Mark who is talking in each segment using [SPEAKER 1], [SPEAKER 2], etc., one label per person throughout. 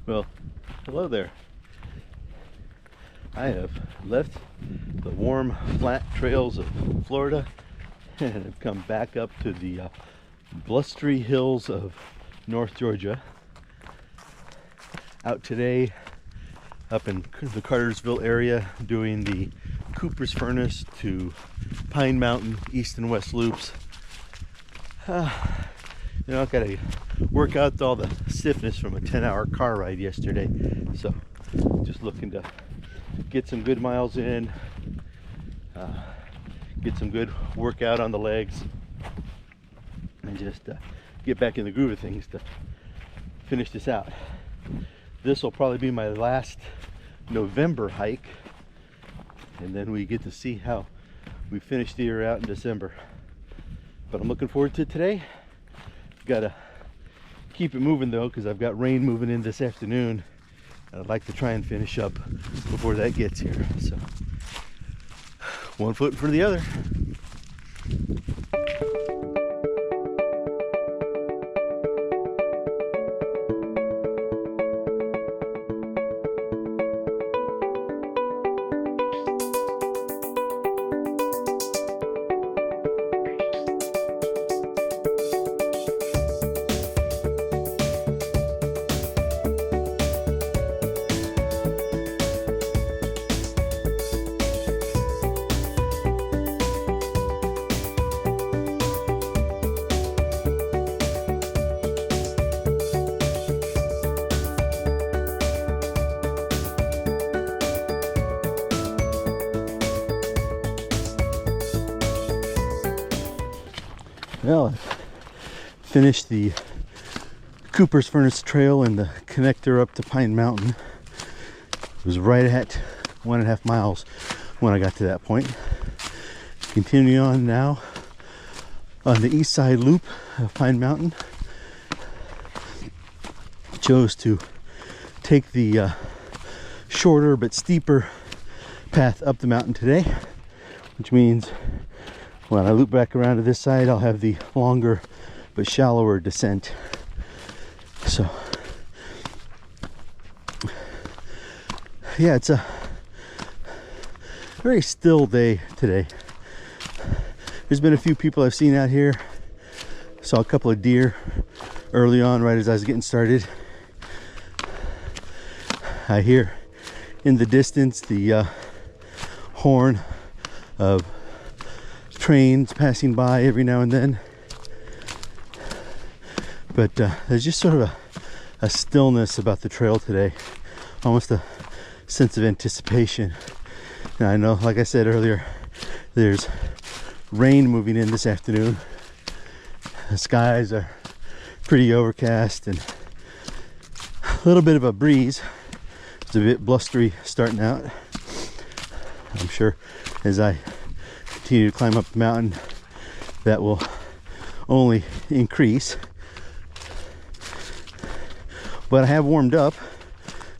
[SPEAKER 1] Well, hello there. I have left the warm, flat trails of Florida and have come back up to the blustery hills of North Georgia. Out today up in the Cartersville area doing the Cooper's Furnace to Pine Mountain East and West loops. You know, I gotta work out all the stiffness from a 10-hour car ride yesterday, so just looking to get some good miles in, get some good workout on the legs, and just get back in the groove of things to finish this out. This will probably be my last November hike, and then we get to see how we finish the year out in December. But I'm looking forward to today. Gotta keep it moving though, because I've got rain moving in this afternoon, and I'd like to try and finish up before that gets here. So one foot in front of the other. Well, I've finished the Cooper's Furnace Trail and the connector up to Pine Mountain. It was right at 1.5 miles when I got to that point. Continuing on now on the east side loop of Pine Mountain. Chose to take the shorter but steeper path up the mountain today, which means when I loop back around to this side, I'll have the longer but shallower descent. So, yeah, it's a very still day today. There's been a few people I've seen out here. Saw a couple of deer early on, right as I was getting started. I hear in the distance the horn of trains passing by every now and then, but there's just sort of a stillness about the trail today, almost a sense of anticipation. Now I know, like I said earlier, there's rain moving in this afternoon. The skies are pretty overcast and a little bit of a breeze. It's a bit blustery starting out. I'm sure as I continue to climb up the mountain, that will only increase. But I have warmed up.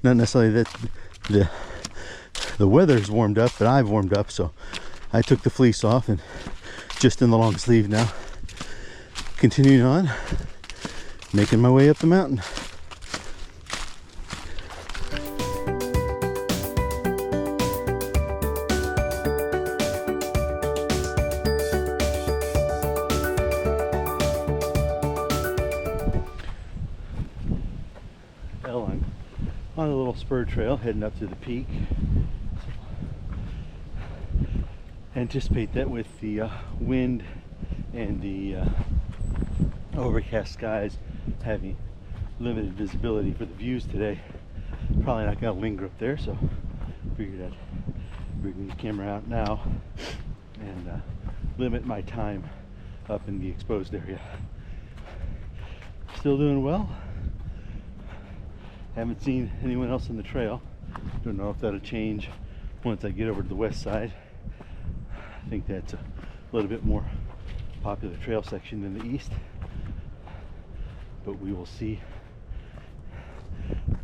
[SPEAKER 1] Not necessarily that the weather's warmed up, but I've warmed up. So I took the fleece off and just in the long sleeve now. Continuing on, making my way up the mountain. I'm on a little spur trail heading up to the peak. Anticipate that with the wind and the overcast skies having limited visibility for the views today, probably not going to linger up there, so figured I'd bring the camera out now and limit my time up in the exposed area. Still doing well. Haven't seen anyone else on the trail. Don't know if that'll change once I get over to the west side. I think that's a little bit more popular trail section than the east, but we will see.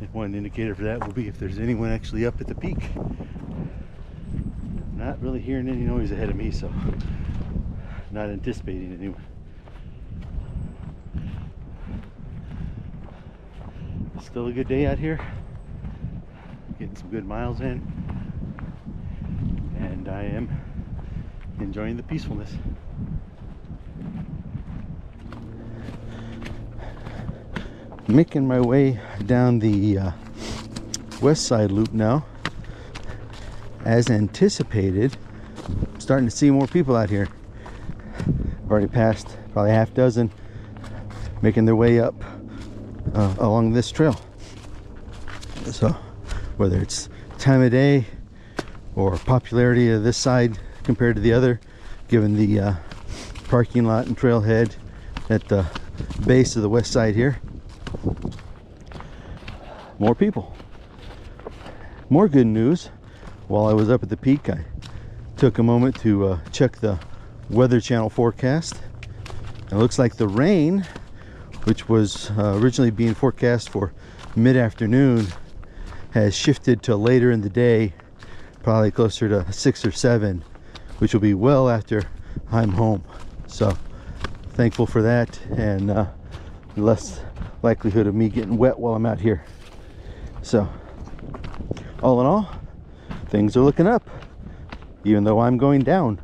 [SPEAKER 1] If one indicator for that will be if there's anyone actually up at the peak. Not really hearing any noise ahead of me, so not anticipating anyone. This Still a good day out here. Getting some good miles in. And I am enjoying the peacefulness. Making my way down the west side loop now. As anticipated, I'm starting to see more people out here. I've already passed probably a half dozen making their way up along this trail. So whether it's time of day or popularity of this side compared to the other, given the parking lot and trailhead at the base of the west side here, more people. More good news. While I was up at the peak, I took a moment to check the Weather Channel forecast. It looks like the rain, which was originally being forecast for mid-afternoon, has shifted to later in the day, probably closer to 6 or 7, which will be well after I'm home. So thankful for that, and less likelihood of me getting wet while I'm out here. So all in all, things are looking up, even though I'm going down.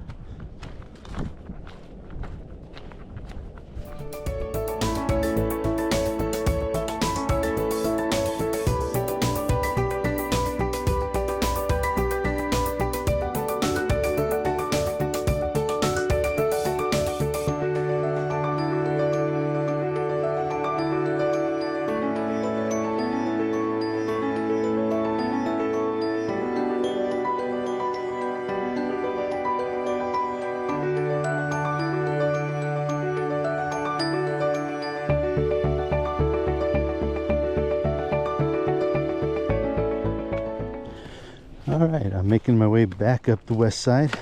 [SPEAKER 1] Alright, I'm making my way back up the west side.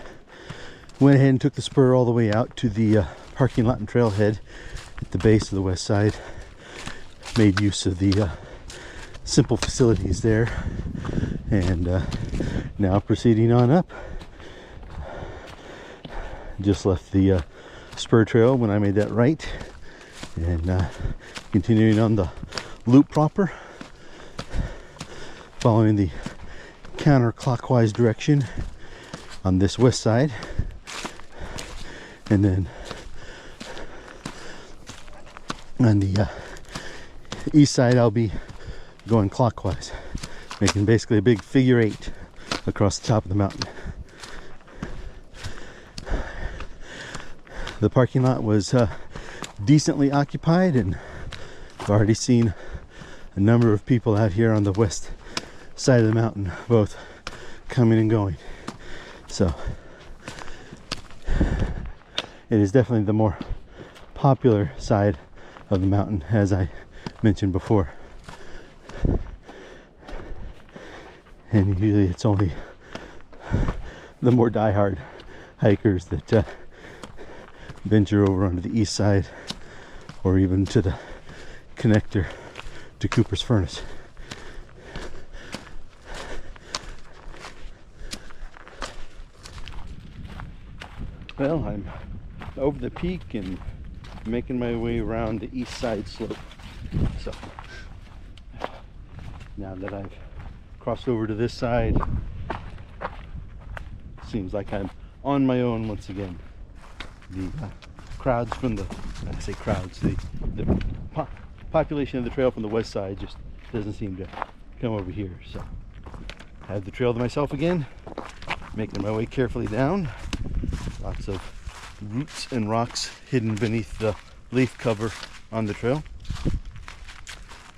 [SPEAKER 1] Went ahead and took the spur all the way out to the parking lot and trailhead at the base of the west side. Made use of the simple facilities there, and now proceeding on up. Just left the spur trail when I made that right, and continuing on the loop proper, following the counterclockwise direction on this west side, and then on the east side I'll be going clockwise, making basically a big figure 8 across the top of the mountain. The parking lot was decently occupied, and I've already seen a number of people out here on the west side of the mountain, both coming and going. So it is definitely the more popular side of the mountain, as I mentioned before. And usually it's only the more diehard hikers that venture over onto the east side, or even to the connector to Cooper's Furnace. Well, I'm over the peak and making my way around the east side slope. So now that I've crossed over to this side, seems like I'm on my own once again. The crowds from the, I say crowds, the population of the trail from the west side just doesn't seem to come over here. So I have the trail to myself again, making my way carefully down. Lots of roots and rocks hidden beneath the leaf cover on the trail.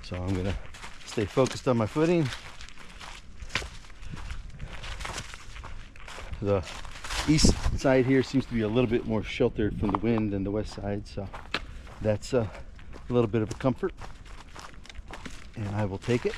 [SPEAKER 1] So I'm gonna stay focused on my footing. The east side here seems to be a little bit more sheltered from the wind than the west side, so that's a little bit of a comfort, and I will take it.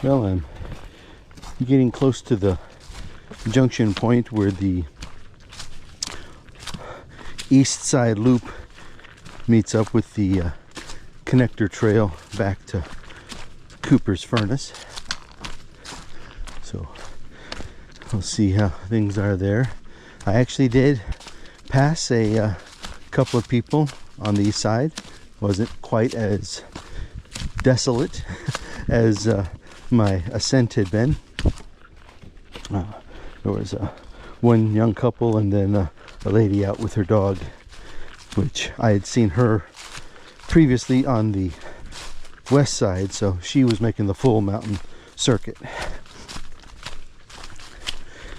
[SPEAKER 1] Well, I'm getting close to the junction point where the east side loop meets up with the connector trail back to Cooper's Furnace. So we'll see how things are there. I actually did pass a couple of people on the east side. Wasn't quite as desolate as my ascent had been. There was one young couple and then a lady out with her dog, which I had seen her previously on the west side, so she was making the full mountain circuit.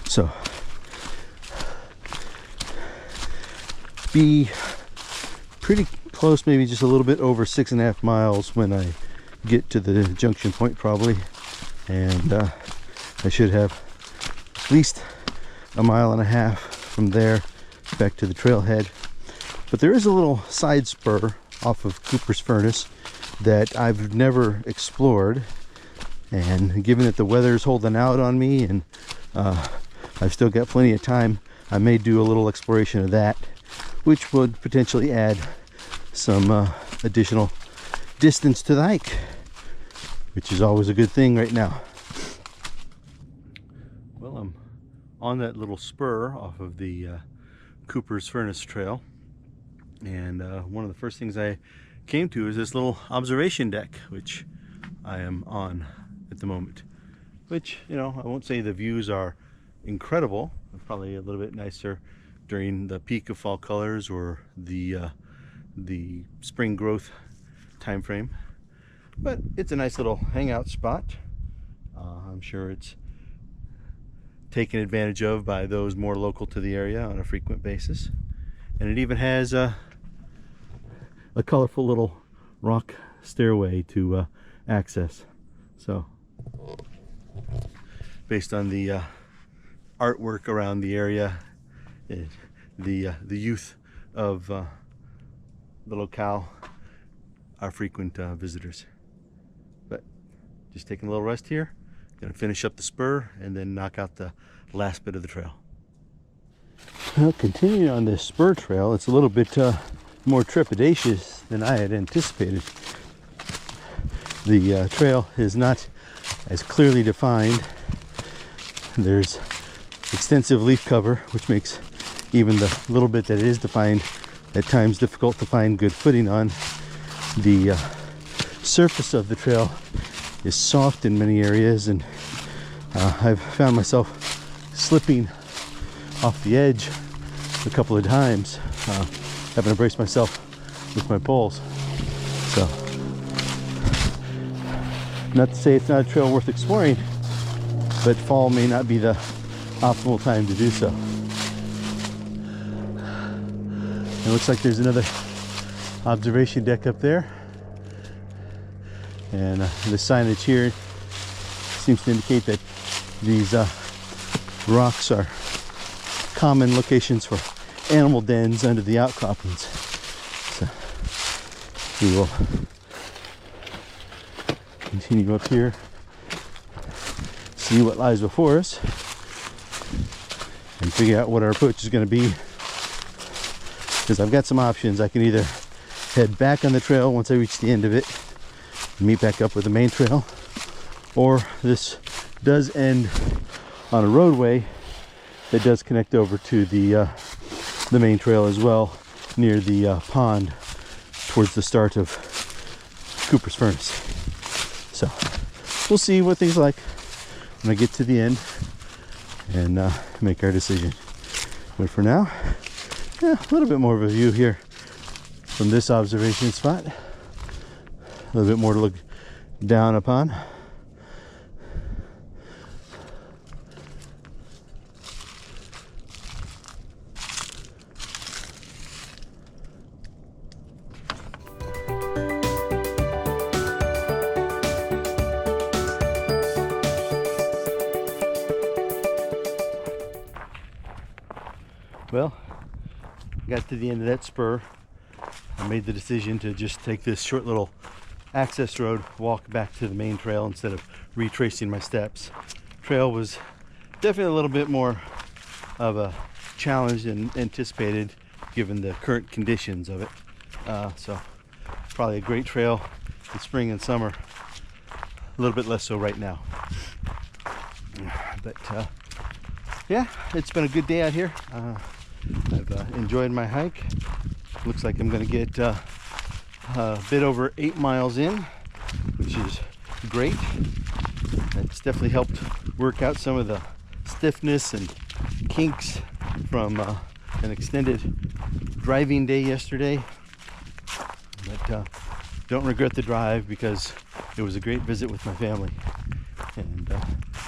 [SPEAKER 1] So be pretty close, maybe just a little bit over 6.5 miles when I get to the junction point probably, and I should have at least 1.5 miles from there back to the trailhead. But there is a little side spur off of Cooper's Furnace that I've never explored, and given that the weather's holding out on me and I've still got plenty of time, I may do a little exploration of that, which would potentially add some additional distance to the hike, which is always a good thing right now. Well, I'm on that little spur off of the Cooper's Furnace trail, and one of the first things I came to is this little observation deck, which I am on at the moment. Which, you know, I won't say the views are incredible. Probably a little bit nicer during the peak of fall colors or the spring growth time frame, but it's a nice little hangout spot. I'm sure it's taken advantage of by those more local to the area on a frequent basis, and it even has a colorful little rock stairway to access. So based on the artwork around the area, the youth of the locale are frequent visitors. But just taking a little rest here, gonna finish up the spur and then knock out the last bit of the trail. Well, continuing on this spur trail, it's a little bit more trepidatious than I had anticipated. The trail is not as clearly defined. There's extensive leaf cover, which makes even the little bit that is defined at times difficult to find good footing on. The surface of the trail is soft in many areas, and I've found myself slipping off the edge a couple of times, having to brace myself with my poles. So, not to say it's not a trail worth exploring, but fall may not be the optimal time to do so. It looks like there's another observation deck up there, and the signage here seems to indicate that these rocks are common locations for animal dens under the outcroppings. So we will continue up here, see what lies before us, and figure out what our approach is going to be. Because I've got some options. I can either head back on the trail once I reach the end of it and meet back up with the main trail, or this does end on a roadway that does connect over to the main trail as well, near the pond towards the start of Cooper's Furnace. So we'll see what things like when I get to the end and make our decision. But for now, yeah, a little bit more of a view here from this observation spot. A little bit more to look down upon. Well, got to the end of that spur. I made the decision to just take this short little access road, walk back to the main trail instead of retracing my steps. Trail was definitely a little bit more of a challenge than anticipated given the current conditions of it. So probably a great trail in spring and summer, a little bit less so right now. But yeah, it's been a good day out here. I've enjoyed my hike. Looks like I'm going to get a bit over 8 miles in, which is great. It's definitely helped work out some of the stiffness and kinks from an extended driving day yesterday. But don't regret the drive because it was a great visit with my family, and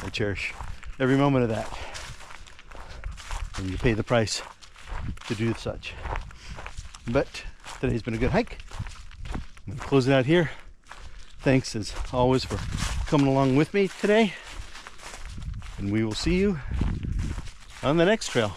[SPEAKER 1] I cherish every moment of that. And you pay the price to do such. But today's been a good hike. I'm going to close it out here. Thanks as always for coming along with me today, and we will see you on the next trail.